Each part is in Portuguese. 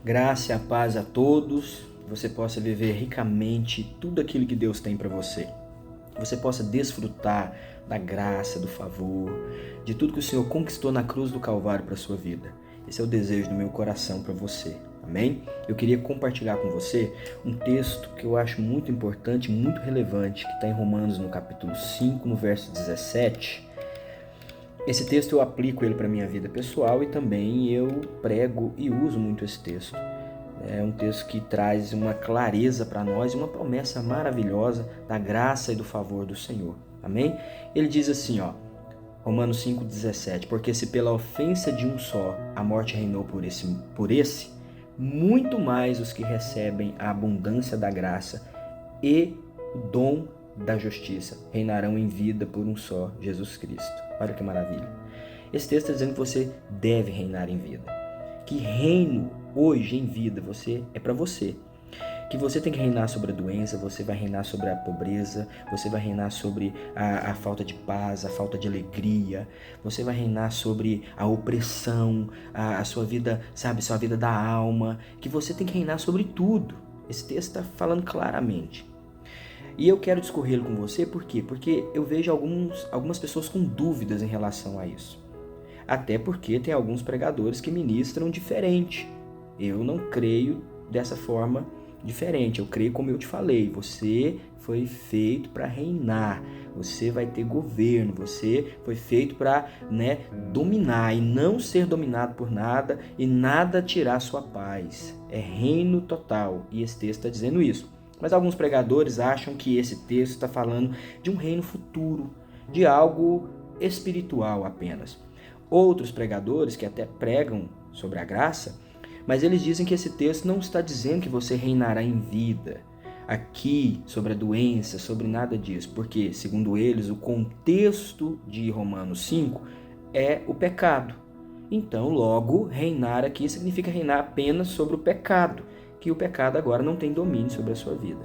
Graça e a paz a todos, que você possa viver ricamente tudo aquilo que Deus tem para você. Que você possa desfrutar da graça, do favor, de tudo que o Senhor conquistou na cruz do Calvário para a sua vida. Esse é o desejo do meu coração para você. Amém? Eu queria compartilhar com você um texto que eu acho muito importante, muito relevante, que está em Romanos no capítulo 5, no verso 17. Esse texto eu aplico ele para a minha vida pessoal e também eu prego e uso muito esse texto. É um texto que traz uma clareza para nós e uma promessa maravilhosa da graça e do favor do Senhor. Amém? Ele diz assim, Romanos 5,17: porque se pela ofensa de um só a morte reinou por esse, muito mais os que recebem a abundância da graça e o dom da justiça reinarão em vida por um só, Jesus Cristo. Olha que maravilha. Esse texto está dizendo que você deve reinar em vida. Que reino hoje em vida é para você. Que você tem que reinar sobre a doença, você vai reinar sobre a pobreza, você vai reinar sobre a falta de paz, a falta de alegria, você vai reinar sobre a opressão, a sua vida, sua vida da alma, que você tem que reinar sobre tudo. Esse texto está falando claramente. E eu quero discorrê-lo com você, por quê? Porque eu vejo algumas pessoas com dúvidas em relação a isso. Até porque tem alguns pregadores que ministram diferente. Eu não creio dessa forma diferente. Eu creio como eu te falei. Você foi feito para reinar. Você vai ter governo. Você foi feito para dominar e não ser dominado por nada e nada tirar sua paz. É reino total. E esse texto está dizendo isso. Mas alguns pregadores acham que esse texto está falando de um reino futuro, de algo espiritual apenas. Outros pregadores que até pregam sobre a graça, mas eles dizem que esse texto não está dizendo que você reinará em vida, aqui, sobre a doença, sobre nada disso, porque, segundo eles, o contexto de Romanos 5 é o pecado. Então, logo, reinar aqui significa reinar apenas sobre o pecado, que o pecado agora não tem domínio sobre a sua vida.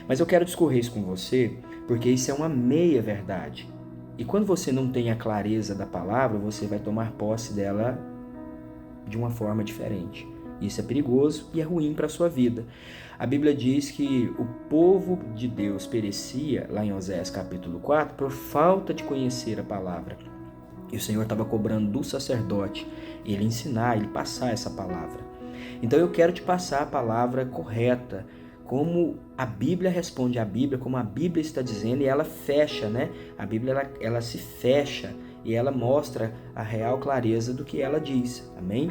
Mas eu quero discorrer isso com você, porque isso é uma meia-verdade. E quando você não tem a clareza da palavra, você vai tomar posse dela de uma forma diferente. Isso é perigoso e é ruim para a sua vida. A Bíblia diz que o povo de Deus perecia, lá em Oséias capítulo 4, por falta de conhecer a palavra. E o Senhor estava cobrando do sacerdote ele ensinar, ele passar essa palavra. Então eu quero te passar a palavra correta, como a Bíblia responde à Bíblia, como a Bíblia está dizendo, e ela fecha, A Bíblia ela se fecha e ela mostra a real clareza do que ela diz, amém?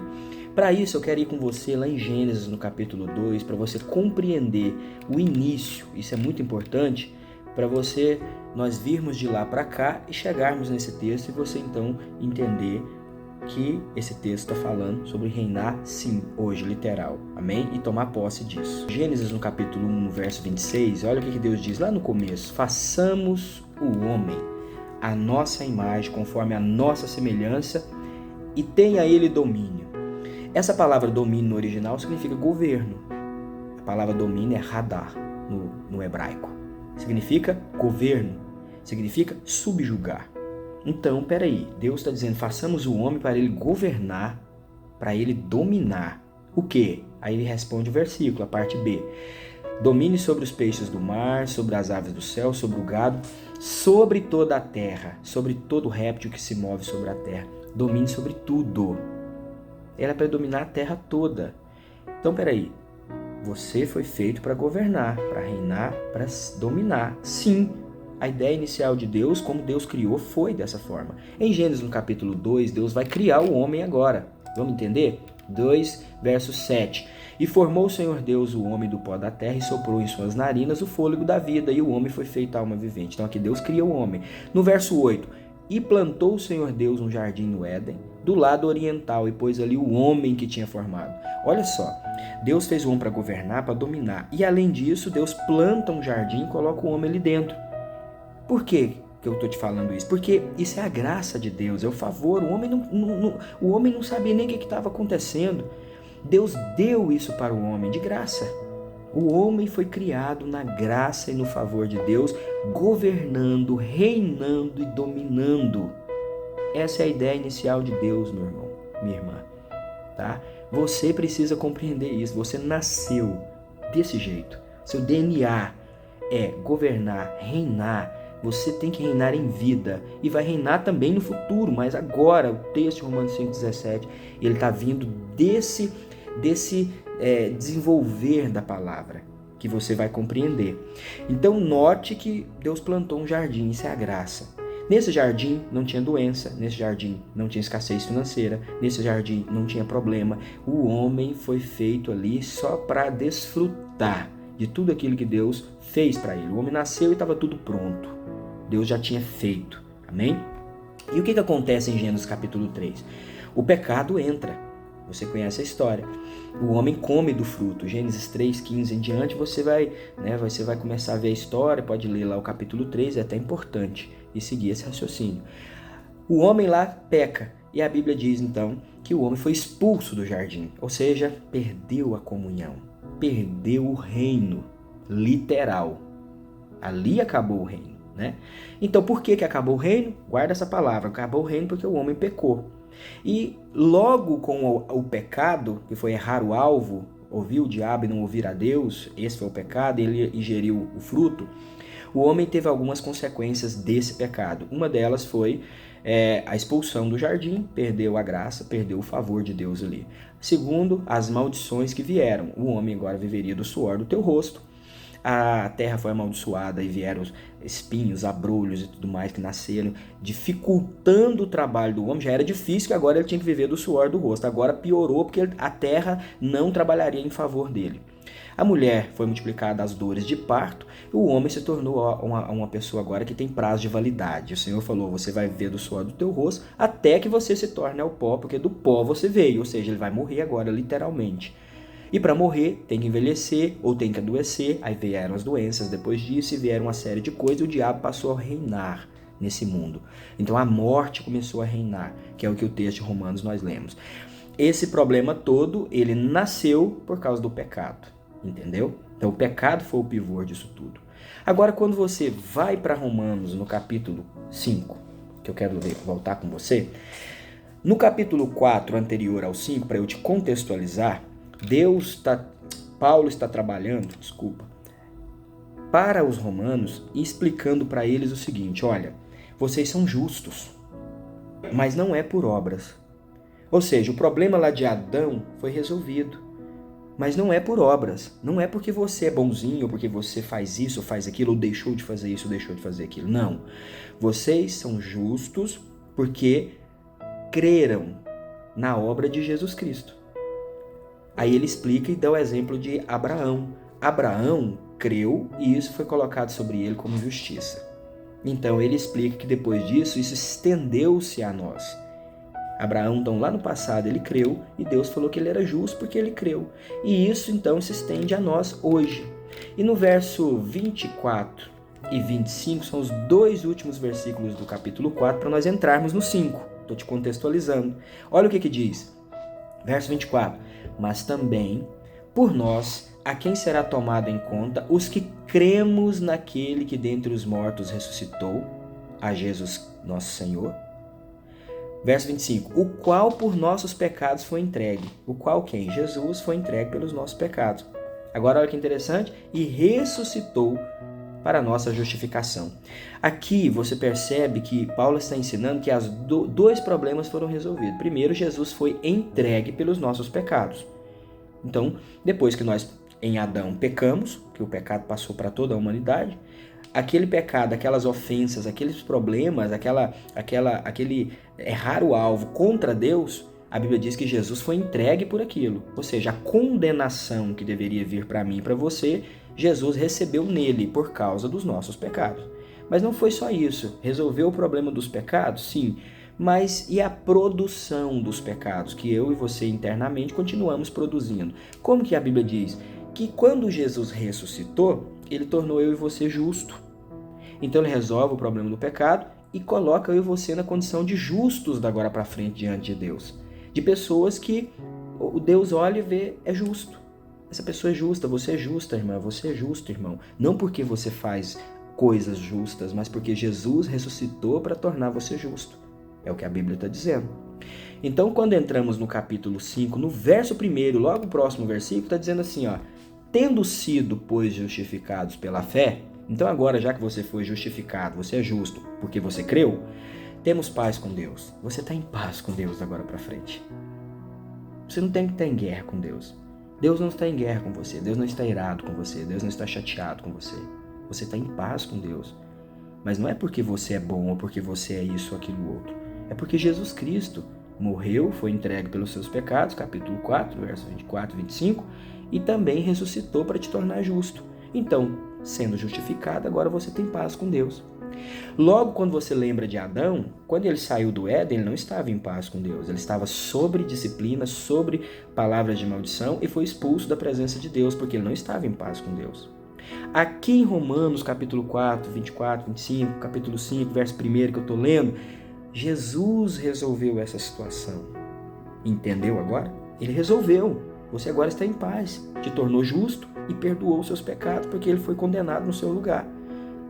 Para isso eu quero ir com você lá em Gênesis no capítulo 2, para você compreender o início, isso é muito importante, para nós virmos de lá para cá e chegarmos nesse texto e você então entender que esse texto está falando sobre reinar, sim, hoje, literal, amém? E tomar posse disso. Gênesis no capítulo 1, no verso 26, olha o que Deus diz lá no começo: façamos o homem a nossa imagem, conforme a nossa semelhança, e tenha ele domínio. Essa palavra domínio no original significa governo. A palavra domínio é radar no hebraico. Significa governo, significa subjugar. Então, peraí, Deus está dizendo, façamos o homem para ele governar, para ele dominar. O quê? Aí ele responde o versículo, a parte B. Domine sobre os peixes do mar, sobre as aves do céu, sobre o gado, sobre toda a terra, sobre todo réptil que se move sobre a terra. Domine sobre tudo. Era para dominar a terra toda. Então, peraí, você foi feito para governar, para reinar, para dominar. Sim. A ideia inicial de Deus, como Deus criou, foi dessa forma. Em Gênesis, no capítulo 2, Deus vai criar o homem agora. Vamos entender? 2, verso 7. E formou o Senhor Deus o homem do pó da terra e soprou em suas narinas o fôlego da vida, e o homem foi feito alma vivente. Então aqui Deus cria o homem. No verso 8. E plantou o Senhor Deus um jardim no Éden, do lado oriental, e pôs ali o homem que tinha formado. Olha só, Deus fez o homem para governar, para dominar. E além disso, Deus planta um jardim e coloca o homem ali dentro. Por que eu estou te falando isso? Porque isso é a graça de Deus, é o favor. O homem não sabia nem o que estava acontecendo. Deus deu isso para o homem de graça. O homem foi criado na graça e no favor de Deus, governando, reinando e dominando. Essa é a ideia inicial de Deus, meu irmão, minha irmã. Tá? Você precisa compreender isso. Você nasceu desse jeito. Seu DNA é governar, reinar. Você tem que reinar em vida e vai reinar também no futuro, mas agora o texto de Romanos 5,17, ele está vindo desse desenvolver da palavra, que você vai compreender. Então note que Deus plantou um jardim, isso é a graça. Nesse jardim não tinha doença, nesse jardim não tinha escassez financeira, nesse jardim não tinha problema. O homem foi feito ali só para desfrutar de tudo aquilo que Deus fez para ele. O homem nasceu e estava tudo pronto. Deus já tinha feito. Amém? E o que acontece em Gênesis capítulo 3? O pecado entra. Você conhece a história. O homem come do fruto. Gênesis 3:15 em diante, você vai começar a ver a história, pode ler lá o capítulo 3, é até importante, e seguir esse raciocínio. O homem lá peca, e a Bíblia diz então que o homem foi expulso do jardim, ou seja, perdeu a comunhão, perdeu o reino, literal. Ali acabou o reino, né? Então por que acabou o reino? Guarda essa palavra, acabou o reino porque o homem pecou. E logo com o pecado, que foi errar o alvo, ouvir o diabo e não ouvir a Deus, esse foi o pecado, ele ingeriu o fruto, o homem teve algumas consequências desse pecado. Uma delas foi a expulsão do jardim, perdeu a graça, perdeu o favor de Deus ali. Segundo, as maldições que vieram. O homem agora viveria do suor do teu rosto. A terra foi amaldiçoada e vieram espinhos, abrolhos e tudo mais que nasceram, dificultando o trabalho do homem. Já era difícil, que agora ele tinha que viver do suor do rosto. Agora piorou porque a terra não trabalharia em favor dele. A mulher foi multiplicada as dores de parto e o homem se tornou uma pessoa agora que tem prazo de validade. O Senhor falou, você vai viver do suor do teu rosto até que você se torne ao pó, porque do pó você veio. Ou seja, ele vai morrer agora, literalmente. E para morrer, tem que envelhecer ou tem que adoecer. Aí vieram as doenças depois disso e vieram uma série de coisas e o diabo passou a reinar nesse mundo. Então a morte começou a reinar, que é o que o texto de Romanos nós lemos. Esse problema todo, ele nasceu por causa do pecado, entendeu? Então o pecado foi o pivô disso tudo. Agora quando você vai para Romanos no capítulo 5, que eu quero voltar com você, no capítulo 4 anterior ao 5, para eu te contextualizar, Paulo está trabalhando, para os romanos e explicando para eles o seguinte, olha, vocês são justos, mas não é por obras. Ou seja, o problema lá de Adão foi resolvido, mas não é por obras, não é porque você é bonzinho, ou porque você faz isso, ou faz aquilo, ou deixou de fazer isso, ou deixou de fazer aquilo, não. Vocês são justos porque creram na obra de Jesus Cristo. Aí ele explica e dá o exemplo de Abraão. Abraão creu e isso foi colocado sobre ele como justiça. Então ele explica que depois disso, isso estendeu-se a nós. Abraão, então, lá no passado, ele creu e Deus falou que ele era justo porque ele creu. E isso, então, se estende a nós hoje. E no verso 24 e 25 são os dois últimos versículos do capítulo 4 para nós entrarmos no 5. Estou te contextualizando. Olha o que diz. Verso 24. Mas também, por nós, a quem será tomado em conta os que cremos naquele que dentre os mortos ressuscitou, a Jesus nosso Senhor. Verso 25. O qual por nossos pecados foi entregue. O qual quem? Jesus foi entregue pelos nossos pecados. Agora olha que interessante. E ressuscitou para a nossa justificação. Aqui você percebe que Paulo está ensinando que dois problemas foram resolvidos. Primeiro, Jesus foi entregue pelos nossos pecados. Então, depois que nós em Adão pecamos, que o pecado passou para toda a humanidade, aquele pecado, aquelas ofensas, aqueles problemas, aquele errar o alvo contra Deus, a Bíblia diz que Jesus foi entregue por aquilo. Ou seja, a condenação que deveria vir para mim e para você, Jesus recebeu nele por causa dos nossos pecados. Mas não foi só isso. Resolveu o problema dos pecados? Sim. Mas e a produção dos pecados, que eu e você internamente continuamos produzindo? Como que a Bíblia diz? Que quando Jesus ressuscitou, ele tornou eu e você justo. Então ele resolve o problema do pecado e coloca eu e você na condição de justos da agora para frente diante de Deus. De pessoas que o Deus olha e vê, é justo. Essa pessoa é justa, você é justa, irmã, você é justo, irmão. Não porque você faz coisas justas, mas porque Jesus ressuscitou para tornar você justo. É o que a Bíblia está dizendo. Então, quando entramos no capítulo 5, no verso 1, logo o próximo versículo, está dizendo assim, ó, tendo sido, pois, justificados pela fé, então agora, já que você foi justificado, você é justo porque você creu, temos paz com Deus. Você está em paz com Deus agora para frente. Você não tem que estar em guerra com Deus. Deus não está em guerra com você, Deus não está irado com você, Deus não está chateado com você. Você está em paz com Deus. Mas não é porque você é bom ou porque você é isso ou aquilo outro. É porque Jesus Cristo morreu, foi entregue pelos seus pecados, capítulo 4, versos 24 e 25, e também ressuscitou para te tornar justo. Então, sendo justificado, agora você tem paz com Deus. Logo, quando você lembra de Adão, quando ele saiu do Éden, ele não estava em paz com Deus. Ele estava sobre disciplina, sobre palavras de maldição e foi expulso da presença de Deus, porque ele não estava em paz com Deus. Aqui em Romanos, capítulo 4, 24, 25, capítulo 5, verso 1 que eu estou lendo, Jesus resolveu essa situação. Entendeu agora? Ele resolveu. Você agora está em paz, te tornou justo e perdoou os seus pecados, porque ele foi condenado no seu lugar.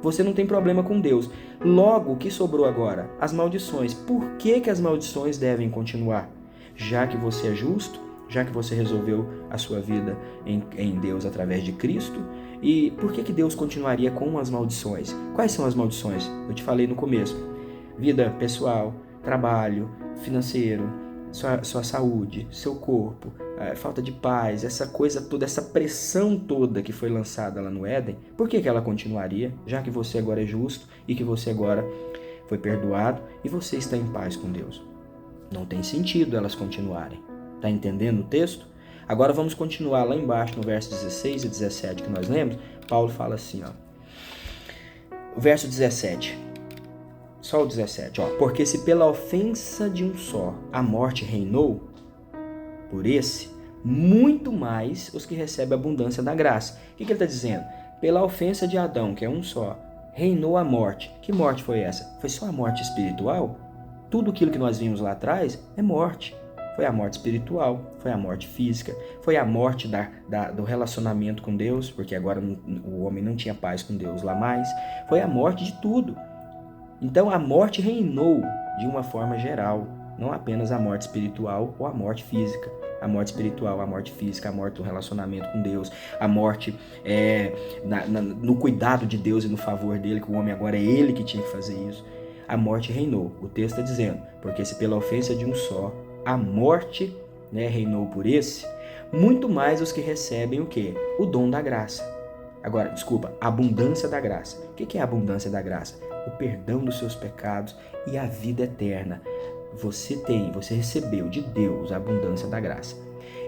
Você não tem problema com Deus. Logo, o que sobrou agora? As maldições. Por que as maldições devem continuar? Já que você é justo, já que você resolveu a sua vida em Deus através de Cristo, e por que Deus continuaria com as maldições? Quais são as maldições? Eu te falei no começo. Vida pessoal, trabalho, financeiro, sua saúde, seu corpo, falta de paz, essa coisa toda, essa pressão toda que foi lançada lá no Éden, por que ela continuaria, já que você agora é justo e que você agora foi perdoado e você está em paz com Deus? Não tem sentido elas continuarem. Está entendendo o texto? Agora vamos continuar lá embaixo no verso 16 e 17 que nós lemos. Paulo fala assim, ó. O verso 17. Só o 17, ó. Porque se pela ofensa de um só a morte reinou, por esse, muito mais os que recebem a abundância da graça. O que ele está dizendo? Pela ofensa de Adão, que é um só, reinou a morte. Que morte foi essa? Foi só a morte espiritual? Tudo aquilo que nós vimos lá atrás é morte. Foi a morte espiritual, foi a morte física, foi a morte do relacionamento com Deus, porque agora o homem não tinha paz com Deus lá mais. Foi a morte de tudo. Então a morte reinou de uma forma geral, não apenas a morte espiritual ou a morte física. A morte espiritual, a morte física, a morte do relacionamento com Deus, a morte no cuidado de Deus e no favor dele, que o homem agora é ele que tinha que fazer isso. A morte reinou. O texto está dizendo, porque se pela ofensa de um só, a morte reinou por esse, muito mais os que recebem o quê? O dom da graça. Agora, desculpa, a abundância da graça. O que é a abundância da graça? O perdão dos seus pecados e a vida eterna. Você recebeu de Deus a abundância da graça.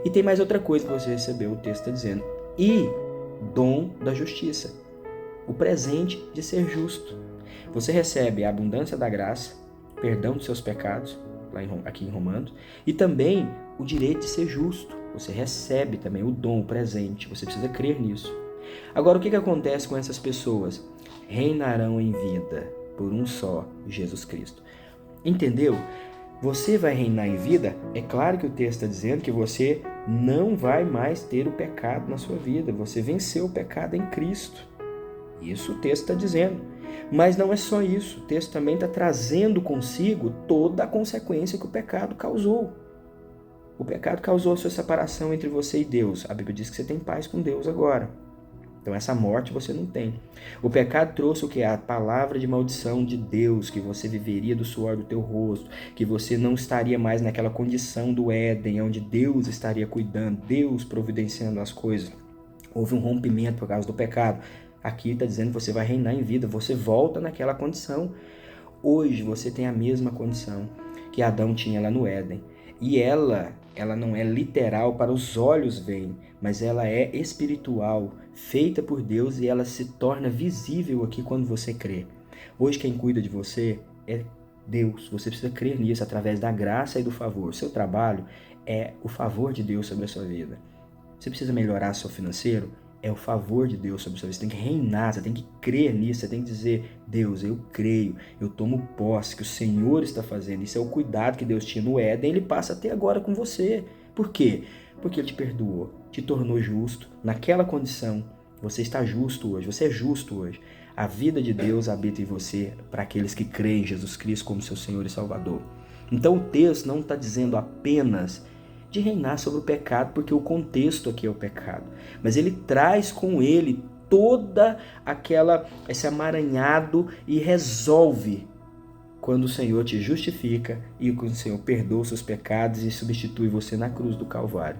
E tem mais outra coisa que você recebeu, o texto está dizendo. E dom da justiça. O presente de ser justo. Você recebe a abundância da graça, perdão dos seus pecados, aqui em Romanos, e também o direito de ser justo. Você recebe também o dom, o presente. Você precisa crer nisso. Agora, o que acontece com essas pessoas? Reinarão em vida por um só, Jesus Cristo. Entendeu? Você vai reinar em vida? É claro que o texto está dizendo que você não vai mais ter o pecado na sua vida. Você venceu o pecado em Cristo. Isso o texto está dizendo. Mas não é só isso. O texto também está trazendo consigo toda a consequência que o pecado causou. O pecado causou a sua separação entre você e Deus. A Bíblia diz que você tem paz com Deus agora. Então essa morte você não tem. O pecado trouxe o que? A palavra de maldição de Deus, que você viveria do suor do teu rosto, que você não estaria mais naquela condição do Éden, onde Deus estaria cuidando, Deus providenciando as coisas. Houve um rompimento por causa do pecado. Aqui está dizendo que você vai reinar em vida, você volta naquela condição. Hoje você tem a mesma condição que Adão tinha lá no Éden. E ela não é literal para os olhos verem, mas ela é espiritual, feita por Deus e ela se torna visível aqui quando você crê. Hoje quem cuida de você é Deus. Você precisa crer nisso através da graça e do favor. O seu trabalho é o favor de Deus sobre a sua vida. Você precisa melhorar seu financeiro? É o favor de Deus sobre a sua vida. Você tem que reinar, você tem que crer nisso, você tem que dizer, Deus, eu creio, eu tomo posse que o Senhor está fazendo. Isso é o cuidado que Deus tinha no Éden, Ele passa até agora com você. Por quê? Porque Ele te perdoou, te tornou justo. Naquela condição, você está justo hoje, você é justo hoje. A vida de Deus habita em você para aqueles que creem em Jesus Cristo como seu Senhor e Salvador. Então o texto não está dizendo apenas de reinar sobre o pecado, porque o contexto aqui é o pecado, mas ele traz com ele toda esse amaranhado e resolve quando o Senhor te justifica e quando o Senhor perdoa os seus pecados e substitui você na cruz do Calvário.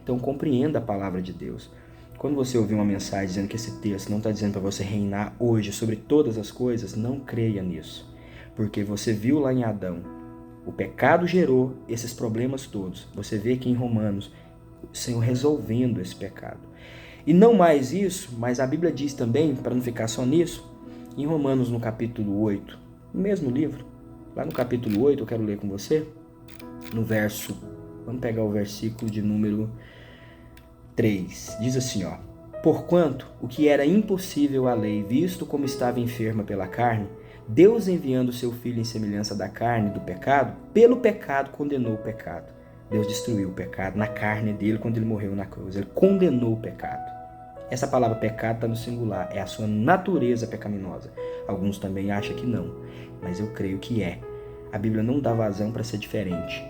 Então compreenda a palavra de Deus. Quando você ouvir uma mensagem dizendo que esse texto não está dizendo para você reinar hoje sobre todas as coisas, não creia nisso. Porque você viu lá em Adão, o pecado gerou esses problemas todos. Você vê aqui em Romanos, o Senhor resolvendo esse pecado. E não mais isso, mas a Bíblia diz também, para não ficar só nisso, em Romanos no capítulo 8, no mesmo livro, lá no capítulo 8, eu quero ler com você, no verso, vamos pegar o versículo de número 3, diz assim, ó: porquanto o que era impossível à lei, visto como estava enferma pela carne, Deus enviando o seu Filho em semelhança da carne do pecado, pelo pecado condenou o pecado. Deus destruiu o pecado na carne dele quando ele morreu na cruz, ele condenou o pecado. Essa palavra pecado está no singular, é a sua natureza pecaminosa. Alguns também acham que não, mas eu creio que é. A Bíblia não dá vazão para ser diferente.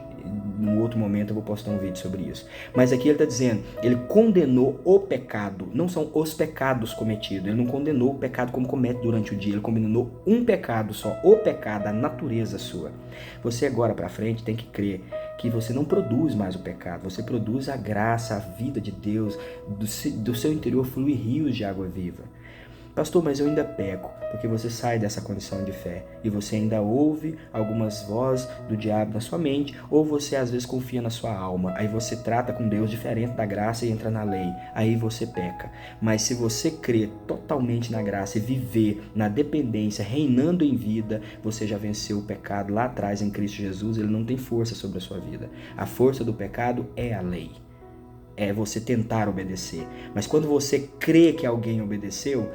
Num outro momento eu vou postar um vídeo sobre isso. Mas aqui ele está dizendo, ele condenou o pecado, não são os pecados cometidos. Ele não condenou o pecado como comete durante o dia, ele condenou um pecado só, o pecado, a natureza sua. Você agora para frente tem que crer que você não produz mais o pecado, você produz a graça, a vida de Deus, do seu interior flui rios de água viva. Pastor, mas eu ainda peco, porque você sai dessa condição de fé e você ainda ouve algumas vozes do diabo na sua mente, ou você às vezes confia na sua alma, aí você trata com Deus diferente da graça e entra na lei, aí você peca. Mas se você crer totalmente na graça e viver na dependência, reinando em vida, você já venceu o pecado lá atrás em Cristo Jesus, ele não tem força sobre a sua vida. A força do pecado é a lei. É você tentar obedecer. Mas quando você crê que alguém obedeceu,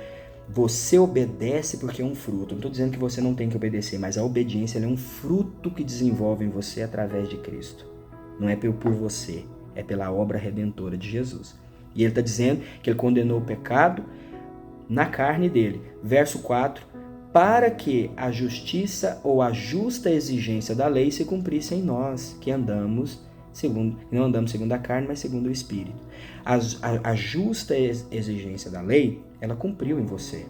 você obedece porque é um fruto. Não estou dizendo que você não tem que obedecer, mas a obediência é um fruto que desenvolve em você através de Cristo. Não é por você, é pela obra redentora de Jesus. E ele está dizendo que ele condenou o pecado na carne dele. Verso 4, para que a justiça ou a justa exigência da lei se cumprisse em nós, que não andamos segundo a carne, mas segundo o Espírito. A justa exigência da lei, ela cumpriu em você.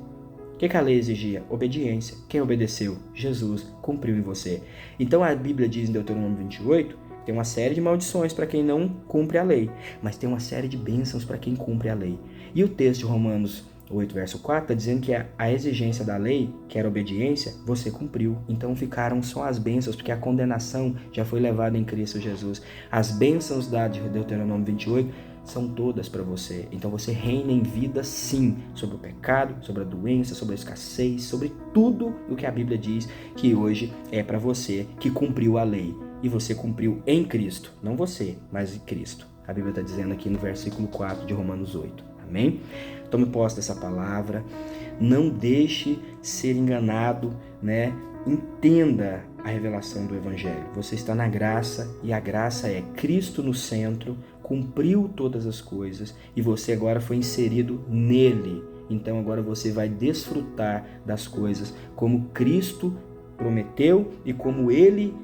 O que a lei exigia? Obediência. Quem obedeceu? Jesus cumpriu em você. Então a Bíblia diz em Deuteronômio 28, tem uma série de maldições para quem não cumpre a lei, mas tem uma série de bênçãos para quem cumpre a lei. E o texto de Romanos 8, verso 4, está dizendo que a exigência da lei, que era obediência, você cumpriu. Então ficaram só as bênçãos, porque a condenação já foi levada em Cristo Jesus. As bênçãos da de Deuteronômio 28 são todas para você. Então você reina em vida sim, sobre o pecado, sobre a doença, sobre a escassez, sobre tudo o que a Bíblia diz que hoje é para você que cumpriu a lei. E você cumpriu em Cristo. Não você, mas em Cristo. A Bíblia está dizendo aqui no versículo 4 de Romanos 8. Amém? Tome posse dessa palavra, não deixe ser enganado, né? Entenda a revelação do Evangelho. Você está na graça e a graça é Cristo no centro, cumpriu todas as coisas e você agora foi inserido nele. Então agora você vai desfrutar das coisas como Cristo prometeu e como ele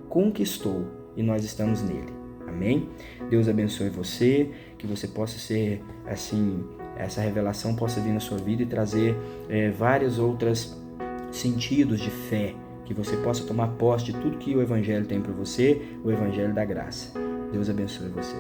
conquistou e nós estamos nele. Amém? Deus abençoe você, que você possa ser assim, essa revelação possa vir na sua vida e trazer vários outros sentidos de fé, que você possa tomar posse de tudo que o Evangelho tem para você, o Evangelho da graça. Deus abençoe você.